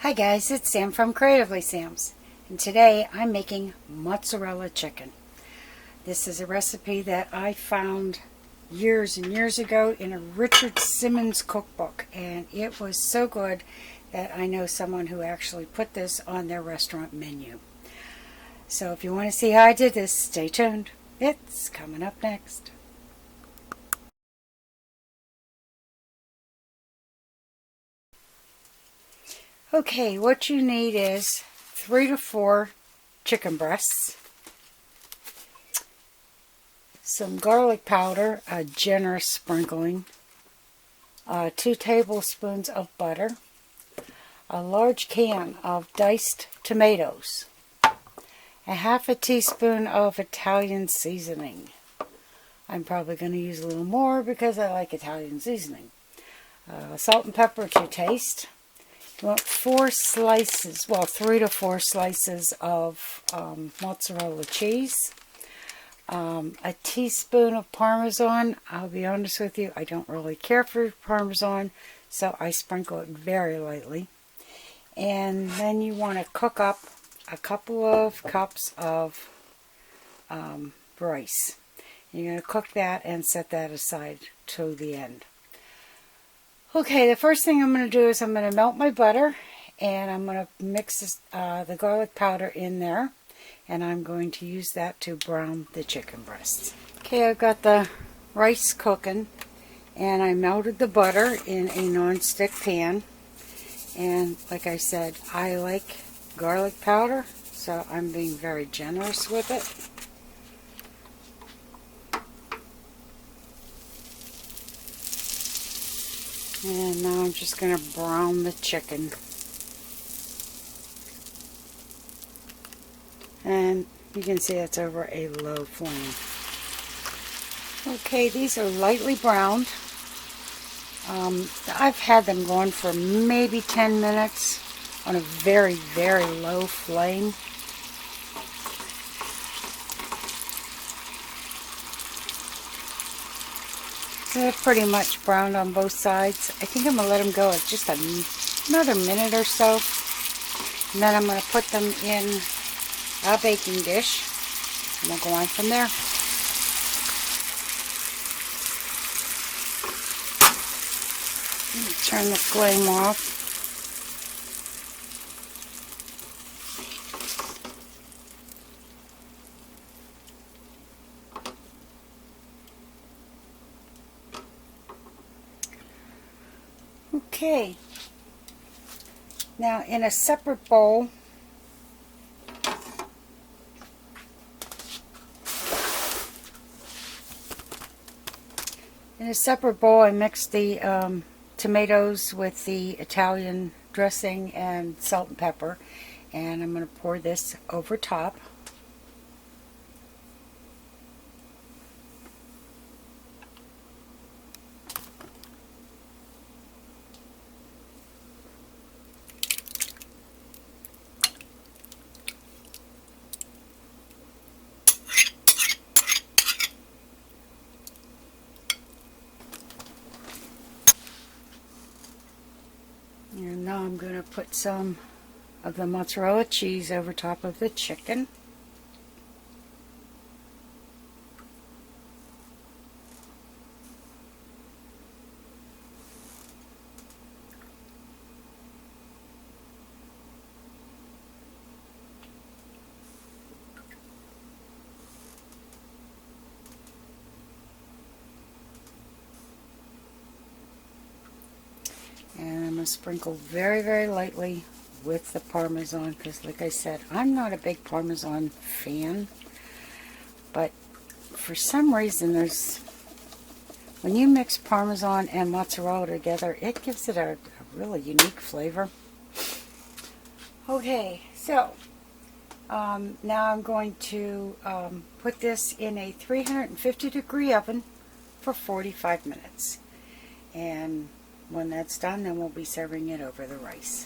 Hi guys, it's Sam from Creatively Sam's, and today I'm making mozzarella chicken. This is a recipe that I found years and years ago in a Richard Simmons cookbook, and it was so good that I know someone who actually put this on their restaurant menu. So if you want to see how I did this, stay tuned. It's coming up next. Okay, what you need is 3 to 4 chicken breasts, some garlic powder, a generous sprinkling, 2 tablespoons of butter, a large can of diced tomatoes, a half a teaspoon of Italian seasoning. I'm probably going to use a little more because I like Italian seasoning. Salt and pepper to taste. You want 4 slices, well, 3 to 4 slices of mozzarella cheese, a teaspoon of Parmesan. I'll be honest with you, I don't really care for Parmesan, so I sprinkle it very lightly. And then you want to cook up a couple of cups of rice. You're going to cook that and set that aside to the end. Okay, the first thing I'm going to do is I'm going to melt my butter, and I'm going to mix the garlic powder in there, and I'm going to use that to brown the chicken breasts. Okay, I've got the rice cooking, and I melted the butter in a non-stick pan, and like I said, I like garlic powder, so I'm being very generous with it. And now I'm just going to brown the chicken. And you can see it's over a low flame. Okay, these are lightly browned. I've had them going for maybe 10 minutes on a very, very low flame. They're pretty much browned on both sides. I think I'm going to let them go at just another minute or so. And then I'm going to put them in a baking dish. And we'll go on from there. Turn the flame off. Okay, now in a separate bowl, I mixed the tomatoes with the Italian dressing and salt and pepper, and I'm going to pour this over top. And now I'm going to put some of the mozzarella cheese over top of the chicken. And I'm going to sprinkle very, very lightly with the Parmesan, because like I said, I'm not a big Parmesan fan, but for some reason when you mix Parmesan and mozzarella together, it gives it a really unique flavor. Okay, so now I'm going to put this in a 350-degree oven for 45 minutes. And when that's done, then we'll be serving it over the rice.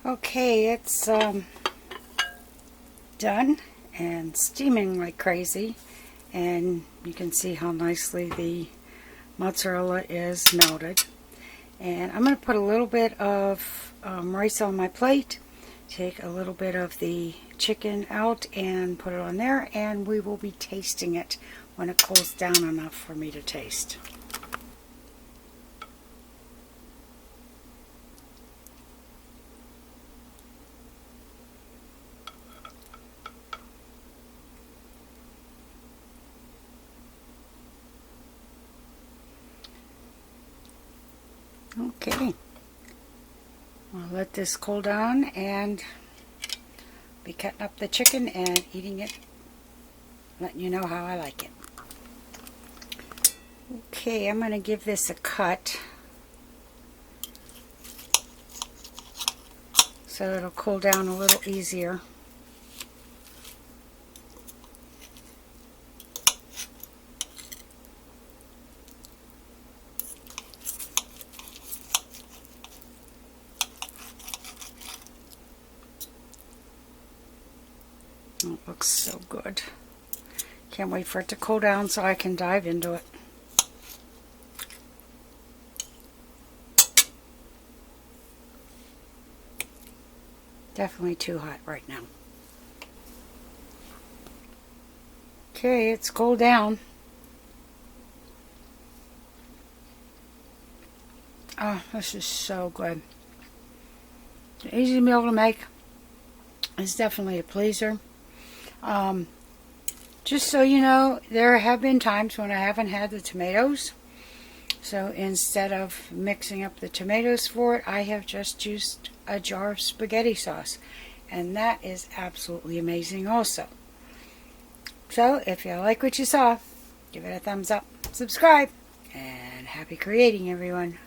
Okay, it's done and steaming like crazy, and you can see how nicely the mozzarella is melted. And I'm going to put a little bit of rice on my plate. Take a little bit of the chicken out and put it on there, and we will be tasting it when it cools down enough for me to taste. Okay, I'll let this cool down and be cutting up the chicken and eating it, letting you know how I like it. Okay, I'm going to give this a cut so it'll cool down a little easier. Oh, it looks so good. Can't wait for it to cool down so I can dive into it. Definitely too hot right now. Okay, it's cooled down. Oh, this is so good. It's an easy meal to make. It's definitely a pleaser. Just so you know, there have been times when I haven't had the tomatoes. So instead of mixing up the tomatoes for it, I have just used a jar of spaghetti sauce. And that is absolutely amazing also. So if you like what you saw, give it a thumbs up, subscribe, and happy creating, everyone.